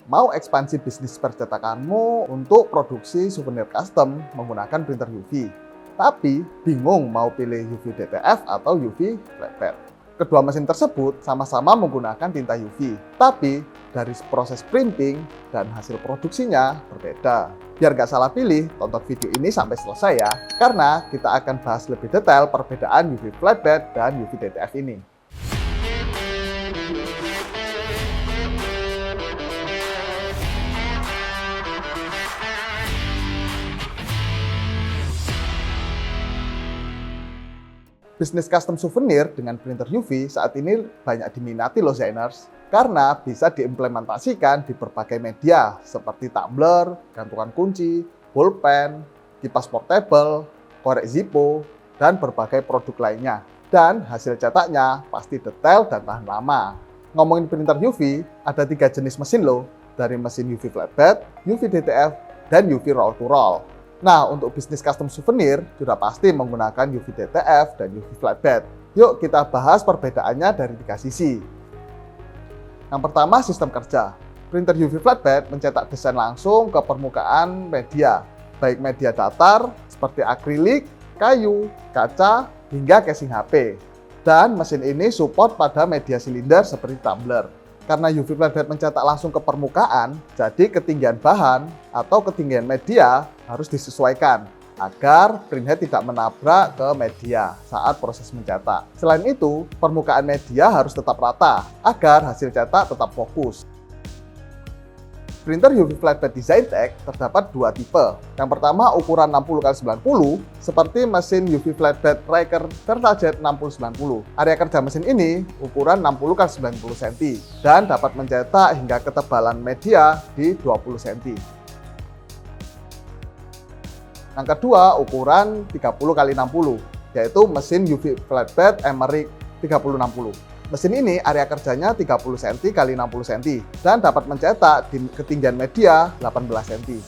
mau ekspansi bisnis percetakanmu untuk produksi souvenir custom menggunakan printer UV, tapi bingung mau pilih UV DTF atau UV flatbed. Kedua mesin tersebut sama-sama menggunakan tinta UV, tapi dari proses printing dan hasil produksinya berbeda. Biar nggak salah pilih, tonton video ini sampai selesai ya, karena kita akan bahas lebih detail perbedaan UV flatbed dan UV DTF ini. Bisnis custom souvenir dengan printer UV saat ini banyak diminati loh Zainers, karena bisa diimplementasikan di berbagai media seperti tumbler, gantungan kunci, pulpen, kipas portable, korek Zippo, dan berbagai produk lainnya. Dan hasil cetaknya pasti detail dan tahan lama. Ngomongin printer UV, ada 3 jenis mesin loh, dari mesin UV flatbed, UV DTF, dan UV roll to roll. Nah, untuk bisnis custom souvenir, sudah pasti menggunakan UV DTF dan UV flatbed. Yuk kita bahas perbedaannya dari 3 sisi. Yang pertama, sistem kerja. Printer UV flatbed mencetak desain langsung ke permukaan media, baik media datar seperti akrilik, kayu, kaca, hingga casing HP. Dan mesin ini support pada media silinder seperti tumbler. Karena UV flatbed mencetak langsung ke permukaan, jadi ketinggian bahan atau ketinggian media harus disesuaikan agar printhead tidak menabrak ke media saat proses mencetak. Selain itu, permukaan media harus tetap rata agar hasil cetak tetap fokus. Printer UV flatbed Designtec terdapat 2 tipe. Yang pertama ukuran 60x90 seperti mesin UV flatbed Riker VertaJet 6090. Area kerja mesin ini ukuran 60x90 cm dan dapat mencetak hingga ketebalan media di 20 cm. Yang kedua ukuran 30x60 yaitu mesin UV flatbed Emmerich 3060. Mesin ini area kerjanya 30 cm x 60 cm dan dapat mencetak di ketinggian media 18 cm.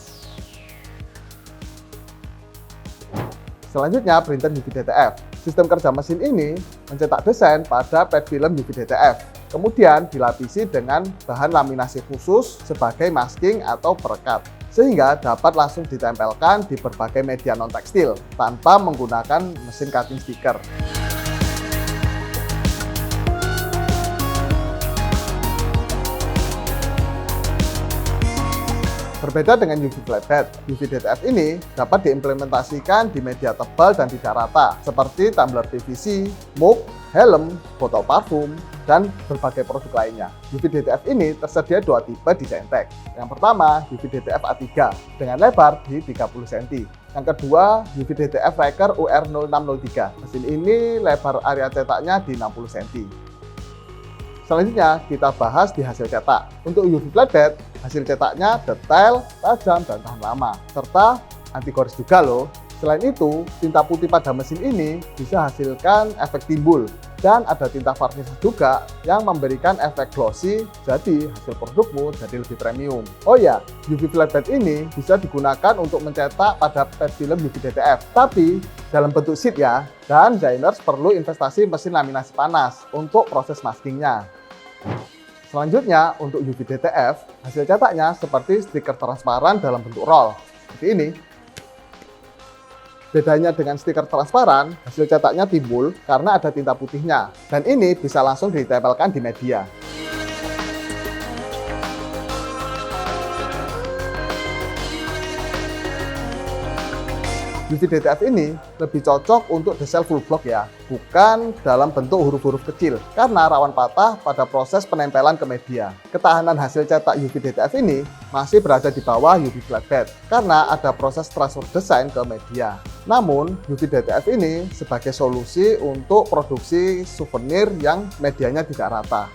Selanjutnya printer UV DTF. Sistem kerja mesin ini mencetak desain pada pad film UV DTF, kemudian dilapisi dengan bahan laminasi khusus sebagai masking atau perekat, sehingga dapat langsung ditempelkan di berbagai media non-tekstil tanpa menggunakan mesin cutting stiker. Berbeda dengan UV flatbed, UV DTF ini dapat diimplementasikan di media tebal dan tidak rata, seperti tumbler PVC, mug, helm, botol parfum, dan berbagai produk lainnya. UV DTF ini tersedia 2 tipe di Zaintek. Yang pertama, UV DTF A3 dengan lebar di 30 cm. Yang kedua, UV DTF Riker UR0603. Mesin ini lebar area cetaknya di 60 cm. Selanjutnya, kita bahas di hasil cetak. Untuk UV flatbed, hasil cetaknya detail, tajam, dan tahan lama, serta anti gores juga loh. Selain itu, tinta putih pada mesin ini bisa hasilkan efek timbul, dan ada tinta varnish juga yang memberikan efek glossy, jadi hasil produkmu jadi lebih premium. Oh ya, UV flatbed ini bisa digunakan untuk mencetak pada pad film UV DTF, tapi dalam bentuk sheet ya, dan Zainers perlu investasi mesin laminasi panas untuk proses maskingnya. Selanjutnya, untuk UV DTF, hasil cetaknya seperti stiker transparan dalam bentuk roll, seperti ini. Bedanya dengan stiker transparan, hasil cetaknya timbul karena ada tinta putihnya, dan ini bisa langsung ditempelkan di media. UV DTF ini lebih cocok untuk desain full block ya, bukan dalam bentuk huruf-huruf kecil, karena rawan patah pada proses penempelan ke media. Ketahanan hasil cetak UV DTF ini masih berada di bawah UV flatbed, karena ada proses transfer desain ke media. Namun, UV DTF ini sebagai solusi untuk produksi souvenir yang medianya tidak rata.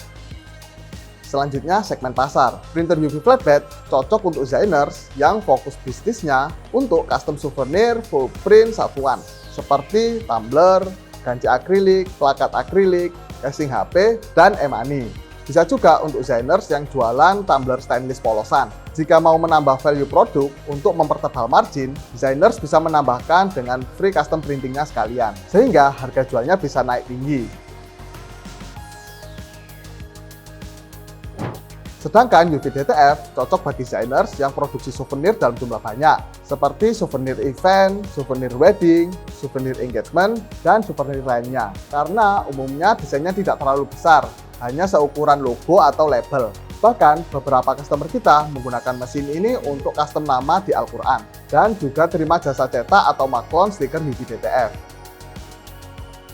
Selanjutnya, segmen pasar. Printer UV flatbed cocok untuk Zainers yang fokus bisnisnya untuk custom souvenir full print satuan, seperti tumbler, ganci akrilik, plakat akrilik, casing HP, dan emani. Bisa juga untuk Zainers yang jualan tumbler stainless polosan. Jika mau menambah value produk untuk mempertebal margin, Zainers bisa menambahkan dengan free custom printingnya sekalian, sehingga harga jualnya bisa naik tinggi. Sedangkan UV DTF cocok bagi designers yang produksi souvenir dalam jumlah banyak, seperti souvenir event, souvenir wedding, souvenir engagement, dan souvenir lainnya. Karena umumnya desainnya tidak terlalu besar, hanya seukuran logo atau label. Bahkan beberapa customer kita menggunakan mesin ini untuk custom nama di Al-Quran, dan juga terima jasa cetak atau maklon stiker UV DTF.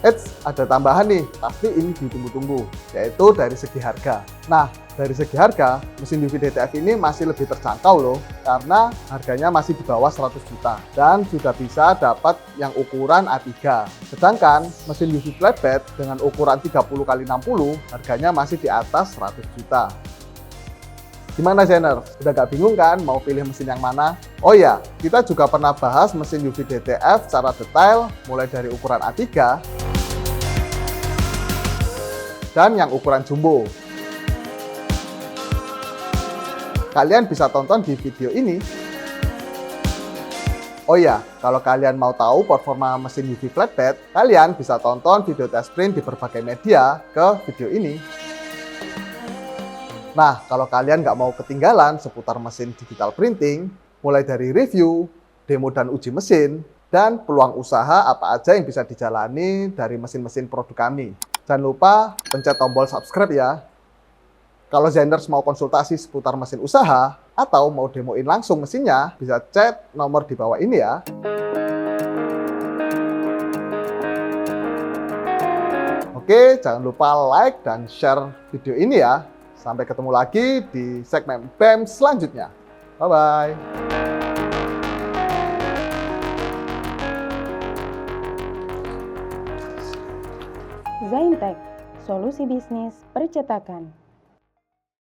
Eits, ada tambahan nih, pasti ini ditunggu-tunggu, yaitu dari segi harga. Nah, dari segi harga, mesin UV DTF ini masih lebih terjangkau loh, karena harganya masih di bawah 100 juta, dan sudah bisa dapat yang ukuran A3. Sedangkan mesin UV flatbed dengan ukuran 30x60, harganya masih di atas 100 juta. Gimana Zainer? Udah gak bingung kan mau pilih mesin yang mana? Oh ya, kita juga pernah bahas mesin UV DTF secara detail, mulai dari ukuran A3, dan yang ukuran jumbo. Kalian bisa tonton di video ini. Oh ya, kalau kalian mau tahu performa mesin UV flatbed, kalian bisa tonton video test print di berbagai media ke video ini. Nah, kalau kalian nggak mau ketinggalan seputar mesin digital printing, mulai dari review, demo dan uji mesin, dan peluang usaha apa aja yang bisa dijalani dari mesin-mesin produk kami. Jangan lupa pencet tombol subscribe ya. Kalau Zainers mau konsultasi seputar mesin usaha, atau mau demoin langsung mesinnya, bisa chat nomor di bawah ini ya. Oke, jangan lupa like dan share video ini ya. Sampai ketemu lagi di segmen BEM selanjutnya. Bye-bye. Zaintech, solusi bisnis percetakan.